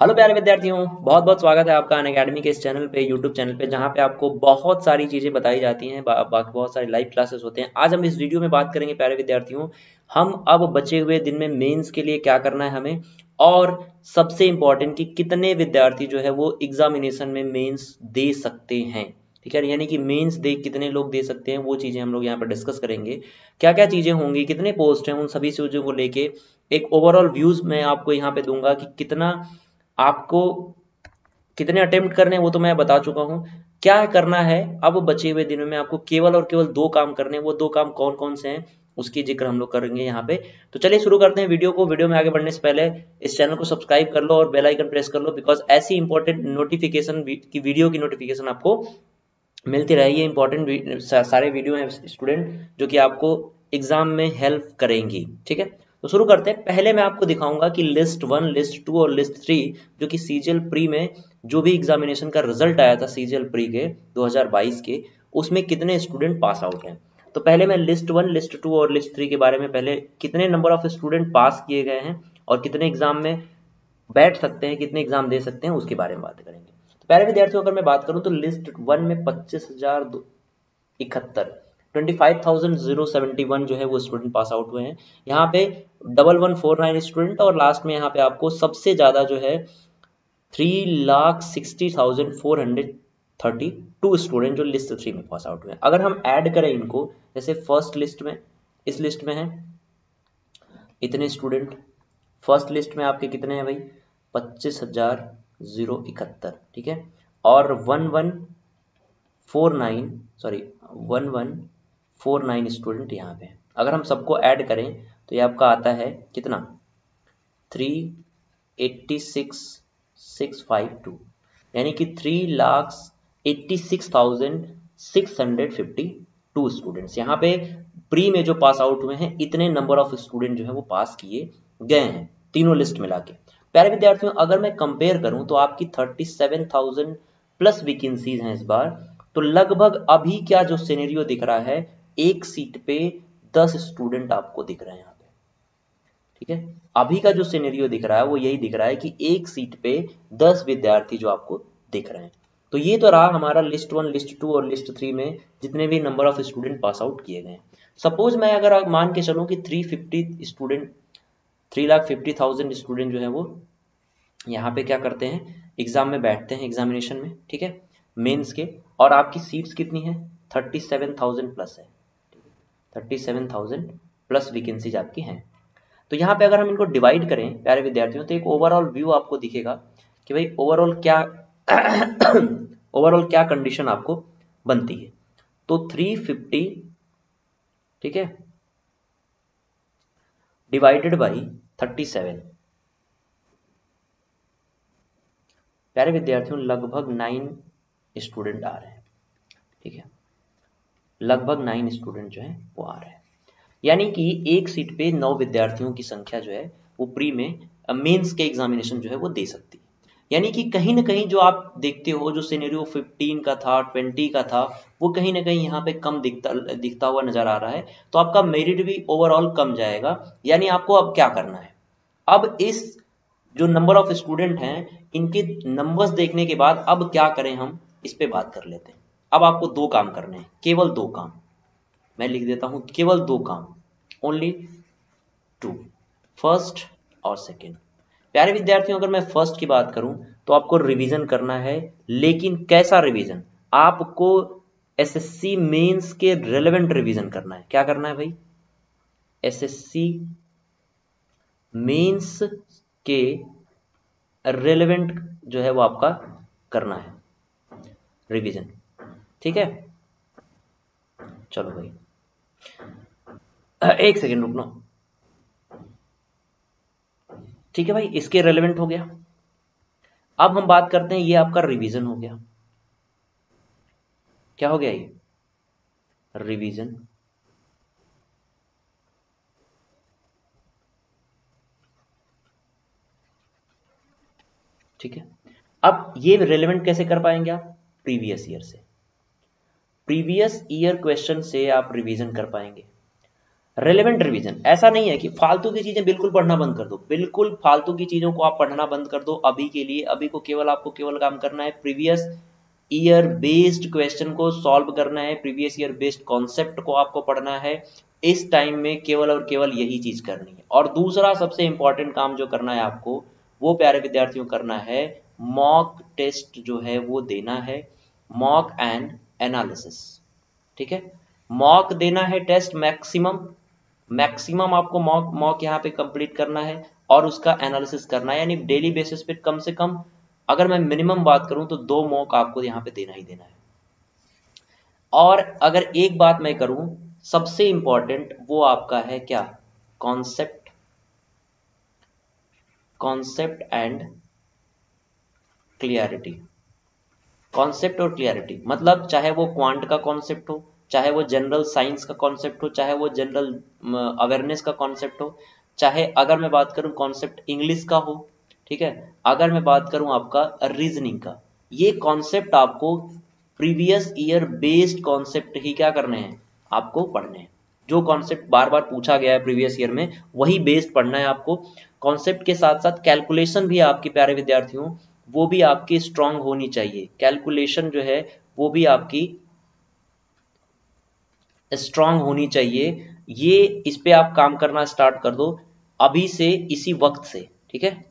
Hello प्यारे विद्यार्थियों, बहुत बहुत स्वागत है आपका अनअकैडमी के इस चैनल पे, यूट्यूब चैनल पे, जहाँ पे आपको बहुत सारी चीज़ें बताई जाती हैं। बाकी बहुत सारे लाइव क्लासेस होते हैं। आज हम इस वीडियो में बात करेंगे प्यारे विद्यार्थियों, हम अब बचे हुए दिन में मेंस के लिए क्या करना है हमें, और सबसे इम्पोर्टेंट कि कितने विद्यार्थी जो है वो एग्जामिनेशन में मेंस दे सकते हैं। ठीक है, यानी कि मेंस दे कितने लोग दे सकते हैं, वो चीज़ें हम लोग यहाँ पर डिस्कस करेंगे। क्या क्या चीज़ें होंगी, कितने पोस्ट हैं, उन सभी चीज़ों को लेके एक ओवरऑल व्यूज मैं आपको यहाँ पे दूंगा कि कितना आपको कितने अटेम्प्ट करने हैं वो तो मैं बता चुका हूँ। क्या करना है अब बचे हुए दिनों में, आपको केवल और केवल दो काम करने हैं। वो दो काम कौन कौन से हैं उसकी जिक्र हम लोग करेंगे यहाँ पे। तो चलिए शुरू करते हैं वीडियो को। वीडियो में आगे बढ़ने से पहले इस चैनल को सब्सक्राइब कर लो और बेल आइकन प्रेस कर लो, बिकॉज ऐसी इंपॉर्टेंट नोटिफिकेशन की वीडियो की नोटिफिकेशन आपको मिलती रहे। ये इंपॉर्टेंट सारे वीडियो हैं स्टूडेंट जो कि आपको एग्जाम में हेल्प करेंगी। ठीक है, तो शुरू करते हैं। पहले मैं आपको दिखाऊंगा कि लिस्ट 1, लिस्ट 2 और लिस्ट 3 जो कि सीजीएल प्री में जो भी एग्जामिनेशन का रिजल्ट आया था सीजीएल प्री के 2022 के, उसमें कितने स्टूडेंट पास आउट हैं। तो पहले मैं लिस्ट 1, लिस्ट 2 और लिस्ट 3 के बारे में, पहले कितने नंबर ऑफ स्टूडेंट पास किए गए हैं और कितने एग्जाम में बैठ सकते हैं, कितने एग्जाम दे सकते हैं, उसके बारे में बात करेंगे। तो पहले विद्यार्थियों अगर मैं बात करूं तो लिस्ट 1 में 25,071 25,071 जो है वो स्टूडेंट पास आउट हुए हैं। यहाँ पे 1149 स्टूडेंट, और लास्ट में यहाँ पे आपको सबसे ज्यादा जो है 3,60,432 स्टूडेंट जो लिस्ट 3 में पास आउट हुए हैं। अगर हम ऐड करें इनको, जैसे फर्स्ट लिस्ट में, इस लिस्ट में है इतने स्टूडेंट, फर्स्ट लिस्ट में आपके कितने हैं भाई, 25,071। ठीक है, और 1149 स्टूडेंट यहाँ पे। अगर हम सबको ऐड करें तो ये आपका आता है कितना, 386,652, यानी कि 3,86,652 स्टूडेंट्स यहाँ पे प्री में जो पास आउट हुए हैं। इतने नंबर ऑफ स्टूडेंट जो है वो पास किए गए हैं तीनों लिस्ट मिला के। प्यारे विद्यार्थियों अगर मैं कंपेयर करूं तो आपकी 37,000 प्लस वैकेंसीज हैं इस बार। तो लगभग अभी क्या जो सिनेरियो दिख रहा है, एक सीट पे 10 स्टूडेंट आपको दिख रहे हैं यहाँ पे। ठीक है, अभी का जो सिनेरियो दिख रहा है वो यही दिख रहा है कि एक सीट पे 10 विद्यार्थी जो आपको दिख रहे हैं। तो ये तो रहा हमारा लिस्ट 1, लिस्ट 2 और लिस्ट 3 में जितने भी number of student pass out किए गए। सपोज मैं अगर मान के चलूं कि 350 स्टूडेंट, 3,50,000 स्टूडेंट जो है वो यहाँ पे क्या करते हैं, एग्जाम में बैठते हैं, एग्जामिनेशन में। ठीक है, मेंस के, और आपकी सीट्स कितनी है, 37,000 प्लस है। 37,000 प्लस वैकेंसीज आपकी हैं। तो यहाँ पे अगर हम इनको डिवाइड करें प्यारे विद्यार्थियों, तो एक ओवरऑल व्यू आपको दिखेगा कि भाई ओवरऑल क्या ओवरऑल क्या कंडीशन आपको बनती है। तो 350, ठीक है, डिवाइडेड बाई 37, प्यारे विद्यार्थियों लगभग 9 स्टूडेंट आ रहे हैं। ठीक है, लगभग 9 स्टूडेंट जो है वो आ रहे हैं, यानी कि एक सीट पे 9 विद्यार्थियों की संख्या जो है वो प्री में मेंस के एग्जामिनेशन जो है वो दे सकती है। यानी कि कहीं ना कहीं जो आप देखते हो, जो सिनेरियो 15 का था, 20 का था, वो कहीं ना कहीं यहाँ पे कम दिखता हुआ नजर आ रहा है। तो आपका मेरिट भी ओवरऑल कम जाएगा। यानी आपको अब क्या करना है, अब इस जो नंबर ऑफ स्टूडेंट हैं इनके नंबर्स देखने के बाद अब क्या करें, हम इस पे बात कर लेते हैं। अब आपको दो काम करने हैं, केवल दो काम। मैं लिख देता हूं केवल दो काम, ओनली टू, फर्स्ट और सेकेंड। प्यारे विद्यार्थियों अगर मैं फर्स्ट की बात करूं तो आपको रिवीजन करना है, लेकिन कैसा रिवीजन, आपको एसएससी मेंस के रेलेवेंट रिवीजन करना है। क्या करना है भाई, एसएससी मेंस के रेलेवेंट जो है वो आपका करना है रिवीजन। ठीक है, चलो भाई एक सेकेंड रुकना। ठीक है भाई, इसके रेलेवेंट हो गया। अब हम बात करते हैं, ये आपका रिवीजन हो गया। क्या हो गया ये, रिवीजन। ठीक है, अब ये रेलेवेंट कैसे कर पाएंगे आप, प्रीवियस ईयर से, प्रीवियस ईयर क्वेश्चन से आप रिवीजन कर पाएंगे। रेलेवेंट रिवीजन, ऐसा नहीं है कि फालतू की चीजें बिल्कुल पढ़ना बंद कर दो, बिल्कुल फालतू की चीजों को आप पढ़ना बंद कर दो अभी के लिए। अभी को केवल आपको केवल काम करना है प्रीवियस ईयर बेस्ड क्वेश्चन को सॉल्व करना है, प्रीवियस ईयर बेस्ड कॉन्सेप्ट को आपको पढ़ना है इस टाइम में, केवल और केवल यही चीज करनी है। और दूसरा सबसे इंपॉर्टेंट काम जो करना है आपको, वो प्यारे विद्यार्थियों करना है मॉक टेस्ट जो है वो देना है, मॉक एंड एनालिसिस। ठीक है, मॉक देना है टेस्ट मैक्सिमम आपको मॉक यहाँ पे कंप्लीट करना है और उसका एनालिसिस करना है, यानी डेली बेसिस पे कम से कम, अगर मैं मिनिमम बात करूं तो 2 मॉक आपको यहाँ पे देना ही देना है। और अगर एक बात मैं करूं सबसे इंपॉर्टेंट, वो आपका है क्या, कॉन्सेप्ट एंड क्लियरिटी। कॉन्सेप्ट और क्लियरिटी मतलब चाहे वो क्वांट का कॉन्सेप्ट हो, चाहे वो जनरल साइंस का कॉन्सेप्ट हो, चाहे वो जनरल अवेयरनेस का कॉन्सेप्ट हो, चाहे अगर मैं बात करूं कॉन्सेप्ट इंग्लिश का हो, ठीक है, अगर मैं बात करूं आपका रीजनिंग का, ये कॉन्सेप्ट आपको प्रीवियस ईयर बेस्ड कॉन्सेप्ट ही क्या करने हैं, आपको पढ़ने हैं। जो कॉन्सेप्ट बार बार पूछा गया है प्रीवियस ईयर में वही बेस्ड पढ़ना है आपको। कॉन्सेप्ट के साथ साथ कैलकुलेशन भी आपके प्यारे विद्यार्थियों, वो भी आपकी स्ट्रांग होनी चाहिए, कैलकुलेशन जो है वो भी आपकी स्ट्रांग होनी चाहिए। ये इस पे आप काम करना स्टार्ट कर दो अभी से, इसी वक्त से, ठीक है,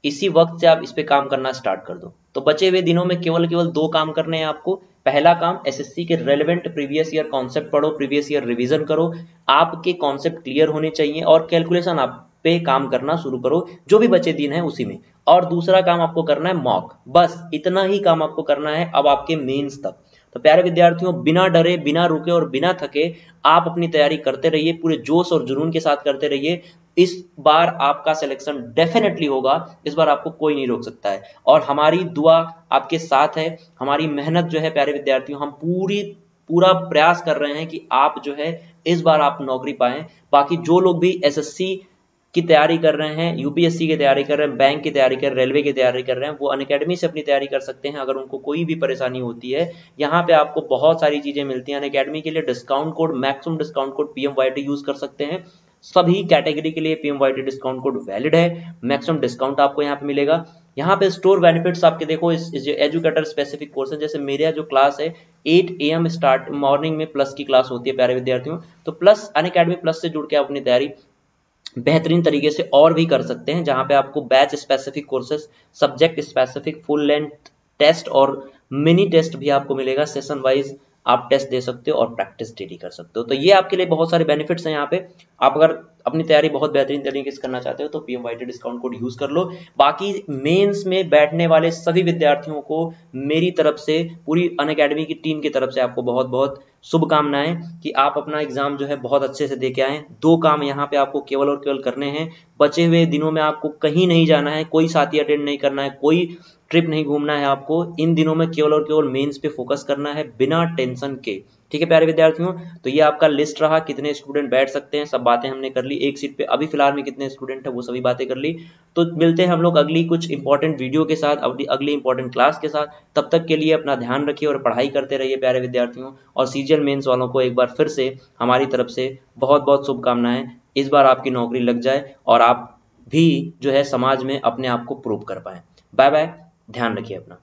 इसी वक्त से आप इस पे काम करना स्टार्ट कर दो। तो बचे हुए दिनों में केवल 2 काम करने हैं आपको। पहला काम, एसएससी के रेलेवेंट प्रीवियस ईयर कॉन्सेप्ट पढ़ो, प्रीवियस ईयर रिवीजन करो, आपके कॉन्सेप्ट क्लियर होने चाहिए, और कैलकुलेशन आप पे काम करना शुरू करो जो भी बचे दिन है उसी में। और दूसरा काम आपको करना है मॉक, बस इतना ही काम आपको करना है अब आपके मेंस तक। तो प्यारे विद्यार्थियों, बिना डरे, बिना रुके और बिना थके आप अपनी तैयारी करते रहिए, पूरे जोश और जुनून के साथ करते रहिए। इस बार आपका सिलेक्शन डेफिनेटली होगा, इस बार आपको कोई नहीं रोक सकता है। और हमारी दुआ आपके साथ है, हमारी मेहनत जो है प्यारे विद्यार्थियों, हम पूरा प्रयास कर रहे हैं कि आप जो है इस बार आप नौकरी पाएं। बाकी जो लोग भी एसएससी की तैयारी कर रहे हैं, यूपीएससी की तैयारी कर रहे हैं, बैंक की तैयारी कर रहे हैं, रेलवे की तैयारी कर रहे हैं, वो अनअकैडमी से अपनी तैयारी कर सकते हैं। अगर उनको कोई भी परेशानी होती है, यहाँ पे आपको बहुत सारी चीजें मिलती हैं। अनअकैडमी के लिए discount code, maximum discount code PMYT use कर सकते हैं। सभी कैटेगरी के लिए PMYT डिस्काउंट कोड वैलिड है, मैक्सिमम डिस्काउंट आपको यहाँ पे मिलेगा। यहाँ पे स्टोर बेनिफिट्स आपके देखो, इस एजुकेटर स्पेसिफिक कोर्स है, जैसे मेरा जो क्लास है 8 AM स्टार्ट मॉर्निंग में प्लस की क्लास होती है प्यारे विद्यार्थियों, तो प्लस अनअकैडमी प्लस से जुड़ के अपनी तैयारी बेहतरीन तरीके से और भी कर सकते हैं, जहां पे आपको batch specific courses, subject specific full length test और मिनी टेस्ट भी आपको मिलेगा, सेशन वाइज आप टेस्ट दे सकते हो और प्रैक्टिस डेली कर सकते हो। तो ये आपके लिए बहुत सारे बेनिफिट्स हैं। यहाँ पे आप अगर अपनी तैयारी बहुत बेहतरीन तरीके से करना चाहते हो तो PMYT डिस्काउंट कोड यूज कर लो। बाकी मेंस में बैठने वाले सभी विद्यार्थियों को मेरी तरफ से, पूरी अनअकैडमी की टीम की तरफ से आपको बहुत बहुत शुभकामनाएं कि आप अपना एग्जाम जो है बहुत अच्छे से दे के आए। 2 काम यहाँ पे आपको केवल और केवल करने हैं। बचे हुए दिनों में आपको कहीं नहीं जाना है, कोई साथी अटेंड नहीं करना है, कोई ट्रिप नहीं घूमना है। आपको इन दिनों में केवल और केवल मेंस पे फोकस करना है बिना टेंशन के। ठीक है प्यारे विद्यार्थियों, तो ये आपका लिस्ट रहा, कितने स्टूडेंट बैठ सकते हैं, सब बातें हमने कर ली। एक सीट पे अभी फिलहाल में कितने स्टूडेंट है वो सभी बातें कर ली। तो मिलते हैं हम लोग अगली कुछ इंपॉर्टेंट वीडियो के साथ, अगली इंपॉर्टेंट क्लास के साथ। तब तक के लिए अपना ध्यान रखिए और पढ़ाई करते रहिए प्यारे विद्यार्थियों। और सीजीएल मेंस वालों को एक बार फिर से हमारी तरफ से बहुत बहुत शुभकामनाएं। इस बार आपकी नौकरी लग जाए और आप भी जो है समाज में अपने आप को प्रूव कर पाए। बाय बाय, ध्यान रखिए अपना।